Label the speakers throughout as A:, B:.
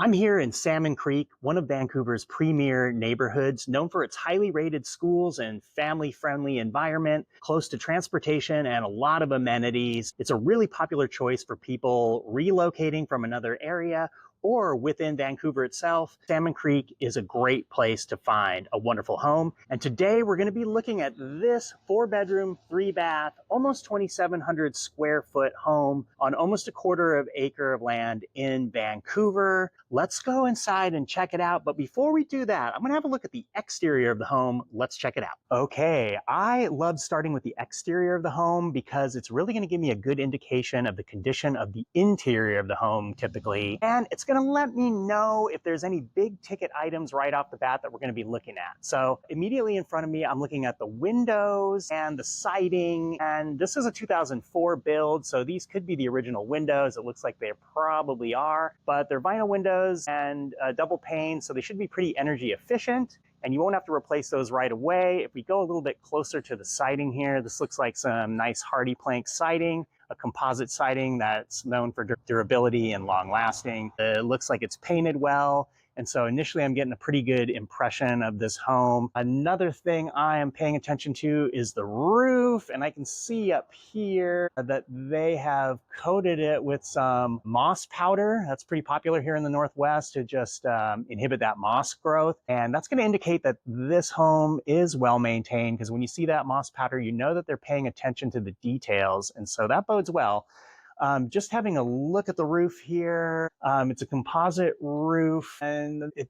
A: I'm here in Salmon Creek, one of Vancouver's premier neighborhoods, known for its highly rated schools and family-friendly environment, close to transportation and a lot of amenities. It's a really popular choice for people relocating from another area or within Vancouver itself. Salmon Creek is a great place to find a wonderful home. And today we're going to be looking at this 4-bedroom, 3-bath, almost 2,700 square foot home on almost a quarter of acre of land in Vancouver. Let's go inside and check it out. But before we do that, I'm going to have a look at the exterior of the home. Let's check it out. Okay, I love starting with the exterior of the home because it's really going to give me a good indication of the condition of the interior of the home typically. And it's going to let me know if there's any big ticket items right off the bat that we're going to be looking at. So immediately in front of me, I'm looking at the windows and the siding. And this is a 2004 build, so these could be the original windows. It looks like they probably are, but they're vinyl windows and double pane, so they should be pretty energy efficient. And you won't have to replace those right away. If we go a little bit closer to the siding here, this looks like some nice hardy plank siding, a composite siding that's known for durability and long lasting. It looks like it's painted well. And so initially I'm getting a pretty good impression of this home. Another thing I am paying attention to is the roof. And I can see up here that they have coated it with some moss powder. That's pretty popular here in the Northwest to just inhibit that moss growth. And that's going to indicate that this home is well maintained, because when you see that moss powder, you know that they're paying attention to the details. And so that bodes well. Just having a look at the roof here, it's a composite roof, and it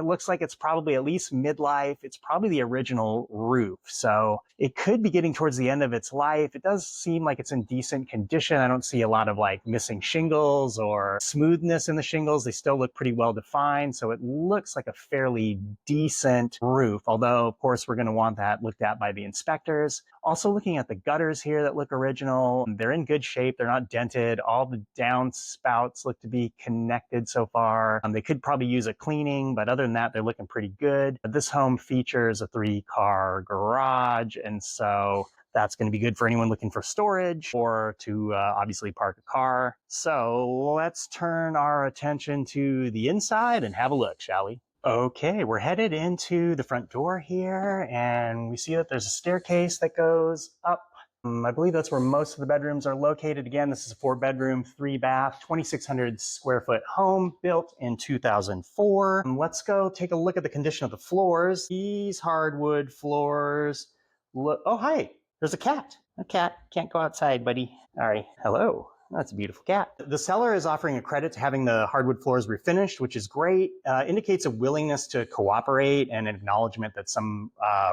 A: looks like it's probably at least midlife. It's probably the original roof, so it could be getting towards the end of its life. It does seem like it's in decent condition. I don't see a lot of like missing shingles or smoothness in the shingles. They still look pretty well defined, so it looks like a fairly decent roof, although of course we're going to want that looked at by the inspectors. Also looking at the gutters here that look original. They're in good shape. They're not dented. All the downspouts look to be connected so far. They could probably use a cleaning, but other than that, they're looking pretty good. This home features a 3-car garage, and so that's going to be good for anyone looking for storage or to obviously park a car. So let's turn our attention to the inside and have a look, shall we? Okay, we're headed into the front door here, and we see that there's a staircase that goes up. I believe that's where most of the bedrooms are located. Again, this is a 4-bedroom, 3-bath, 2,600 square foot home built in 2004. Let's go take a look at the condition of the floors. These hardwood floors look... Oh, hi, there's a cat. A cat can't go outside, buddy. All right, hello. That's a beautiful cat. The seller is offering a credit to having the hardwood floors refinished, which is great. Indicates a willingness to cooperate and an acknowledgement that some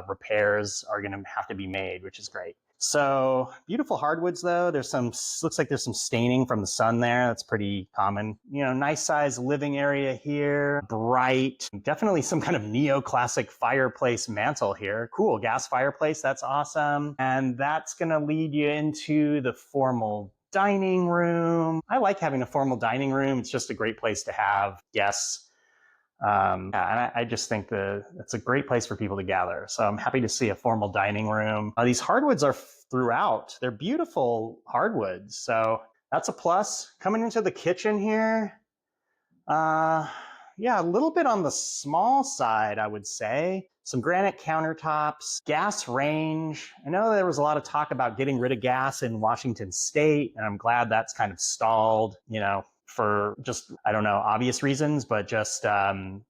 A: repairs are going to have to be made, which is great. So beautiful hardwoods though. Looks like there's some staining from the sun there. That's pretty common. You know, nice size living area here. Bright, definitely some kind of neoclassic fireplace mantle here. Cool, gas fireplace. That's awesome. And that's going to lead you into the formal dining room. I like having a formal dining room. It's just a great place to have guests. And I just think it's a great place for people to gather. So I'm happy to see a formal dining room. These hardwoods are throughout. They're beautiful hardwoods. So that's a plus. Coming into the kitchen here. Yeah, a little bit on the small side, I would say. Some granite countertops, gas range. I know there was a lot of talk about getting rid of gas in Washington State, and I'm glad that's kind of stalled, you know, for just, I don't know, obvious reasons, but just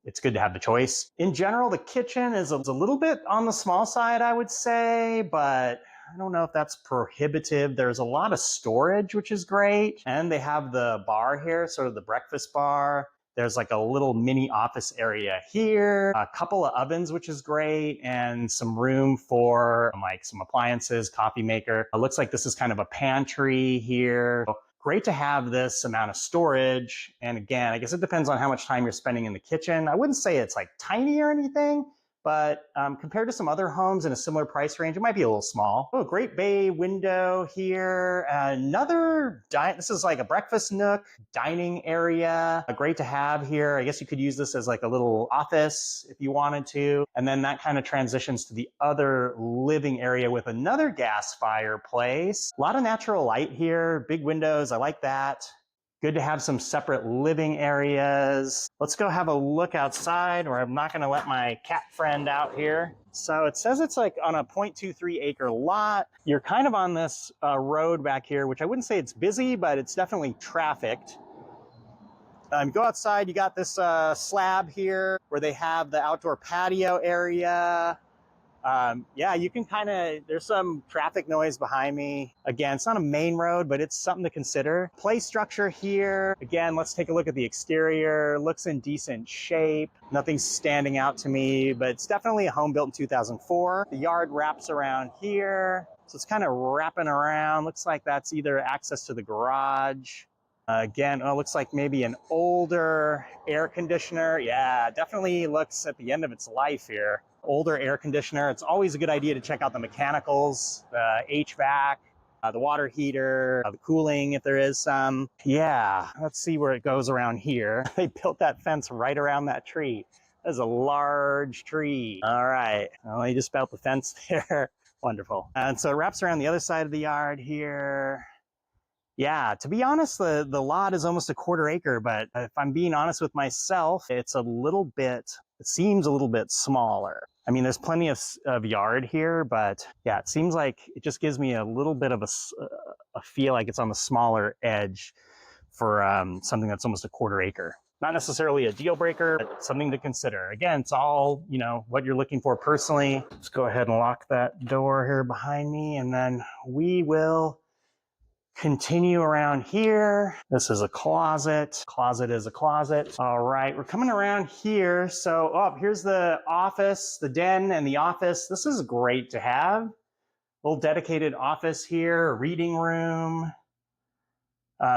A: it's good to have the choice. In general, the kitchen is a little bit on the small side, I would say, but I don't know if that's prohibitive. There's a lot of storage, which is great. And they have the bar here, sort of the breakfast bar. There's like a little mini office area here, a couple of ovens, which is great, and some room for like some appliances, coffee maker. It looks like this is kind of a pantry here. So great to have this amount of storage. And again, I guess it depends on how much time you're spending in the kitchen. I wouldn't say it's like tiny or anything, but compared to some other homes in a similar price range, it might be a little small. Oh, great bay window here. This is like a breakfast nook, dining area. Great to have here. I guess you could use this as like a little office if you wanted to. And then that kind of transitions to the other living area with another gas fireplace. A lot of natural light here, big windows. I like that. Good to have some separate living areas. Let's go have a look outside, or I'm not going to let my cat friend out here. So it says it's like on a 0.23 acre lot. You're kind of on this road back here, which I wouldn't say it's busy, but it's definitely trafficked. Go outside, you got this slab here where they have the outdoor patio area. Yeah, you can kind of, there's some traffic noise behind me. Again, it's not a main road, but it's something to consider. Play structure here. Again, let's take a look at the exterior. Looks in decent shape. Nothing's standing out to me, but it's definitely a home built in 2004. The yard wraps around here. So it's kind of wrapping around. Looks like that's either access to the garage. Again, it looks like maybe an older air conditioner. Yeah, definitely looks at the end of its life here. Older air conditioner. It's always a good idea to check out the mechanicals, the HVAC, the water heater, the cooling if there is some. Yeah, let's see where it goes around here. They built that fence right around that tree. That is a large tree. All right, well, they just built the fence there. Wonderful. And so it wraps around the other side of the yard here. Yeah, to be honest, the lot is almost a quarter acre, but if I'm being honest with myself, it seems a little bit smaller. I mean, there's plenty of yard here, but yeah, it seems like it just gives me a little bit of a feel like it's on the smaller edge for something that's almost a quarter acre. Not necessarily a deal breaker, but something to consider. Again, it's all, what you're looking for personally. Let's go ahead and lock that door here behind me, and then we will continue around here. This is a closet. Closet is a closet. All right, we're coming around here. So, here's the office, the den and the office. This is great to have. A little dedicated office here, a reading room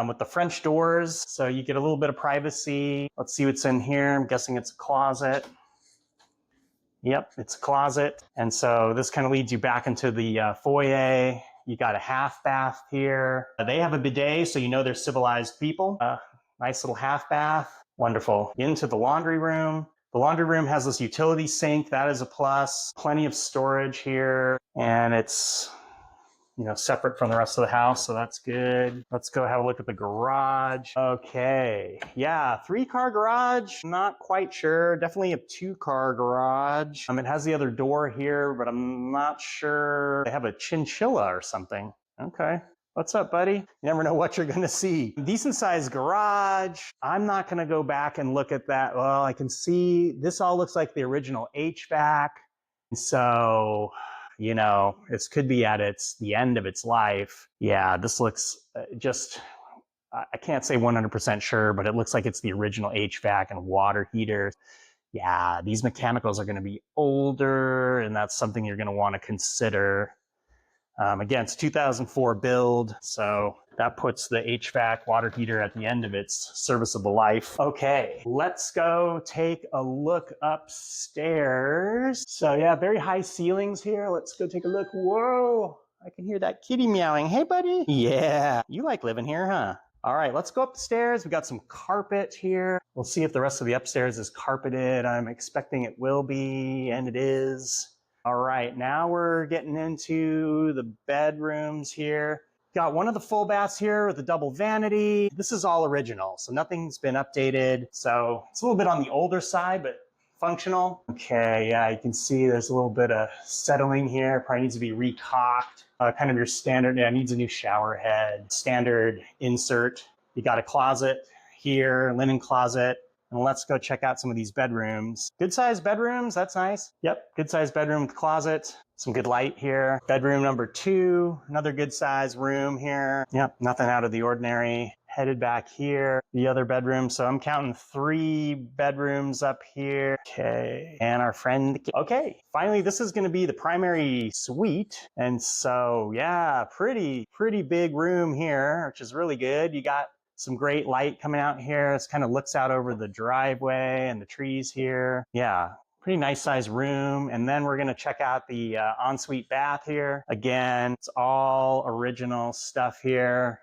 A: with the French doors. So you get a little bit of privacy. Let's see what's in here. I'm guessing it's a closet. Yep, it's a closet. And so this kind of leads you back into the foyer. You got a half bath here. They have a bidet, so you know they're civilized people. Nice little half bath. Wonderful. Into the laundry room. The laundry room has this utility sink. That is a plus. Plenty of storage here. And it's, separate from the rest of the house, so that's good. Let's go have a look at the garage. Okay. Yeah, 3-car garage. Not quite sure. Definitely a 2-car garage. It has the other door here, but I'm not sure. They have a chinchilla or something. Okay. What's up, buddy? You never know what you're going to see. Decent sized garage. I'm not going to go back and look at that. Well, I can see this all looks like the original HVAC. So, it could be at the end of its life. Yeah, this looks I can't say 100% sure, but it looks like it's the original HVAC and water heater. Yeah, these mechanicals are going to be older, and that's something you're going to want to consider. Again, it's 2004 build, so that puts the HVAC water heater at the end of its serviceable life. Okay, let's go take a look upstairs. So yeah, very high ceilings here. Let's go take a look. Whoa, I can hear that kitty meowing. Hey, buddy. Yeah, you like living here, huh? All right, let's go up the stairs. We got some carpet here. We'll see if the rest of the upstairs is carpeted. I'm expecting it will be, and it is. All right, now we're getting into the bedrooms here. Got one of the full baths here with a double vanity. This is all original, so nothing's been updated. So it's a little bit on the older side, but functional. Okay, yeah, you can see there's a little bit of settling here. Probably needs to be recocked. Kind of your standard, needs a new shower head. Standard insert. You got a closet here, linen closet. And let's go check out some of these bedrooms. Good sized bedrooms, that's nice. Yep, good sized bedroom with closet. Some good light here. Bedroom number 2, another good sized room here. Yep, nothing out of the ordinary. Headed back here, the other bedroom. So I'm counting 3 bedrooms up here. Okay, and our friend. Okay, finally, this is gonna be the primary suite. And so, yeah, pretty big room here, which is really good. You got some great light coming out here. It kind of looks out over the driveway and the trees here. Yeah, pretty nice size room. And then we're gonna check out the ensuite bath here. Again, it's all original stuff here.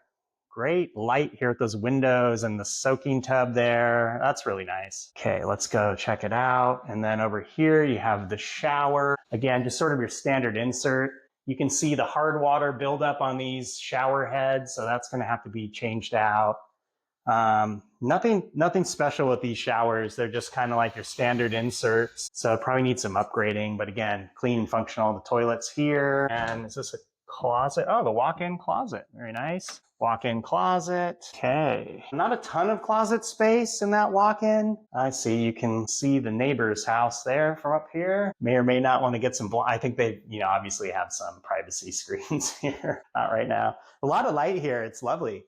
A: Great light here at those windows and the soaking tub there. That's really nice. Okay, let's go check it out. And then over here you have the shower. Again, just sort of your standard insert. You can see the hard water buildup on these shower heads, so that's gonna have to be changed out. Nothing special with these showers. They're just kind of like your standard inserts. So it probably needs some upgrading, but again, clean and functional. The toilet's here. And is this a closet? Oh, the walk-in closet. Very nice. Walk-in closet. Okay. Not a ton of closet space in that walk-in. I see you can see the neighbor's house there from up here. May or may not want to get some, I think they, obviously have some privacy screens here. Not right now. A lot of light here. It's lovely.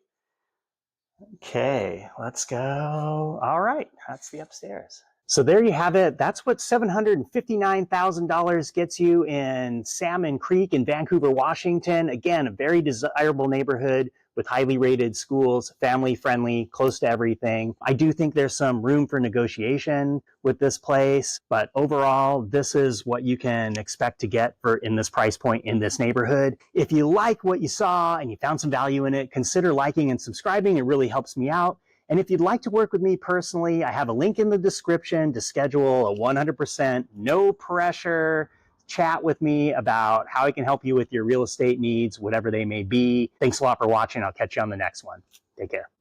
A: Okay, let's go. All right, that's the upstairs. So there you have it. That's what $759,000 gets you in Salmon Creek in Vancouver, Washington. Again, a very desirable neighborhood with highly rated schools, family friendly, close to everything. I do think there's some room for negotiation with this place, but overall, this is what you can expect to get in this price point in this neighborhood. If you like what you saw and you found some value in it, consider liking and subscribing. It really helps me out. And if you'd like to work with me personally, I have a link in the description to schedule a 100% no pressure chat with me about how I can help you with your real estate needs, whatever they may be. Thanks a lot for watching. I'll catch you on the next one. Take care.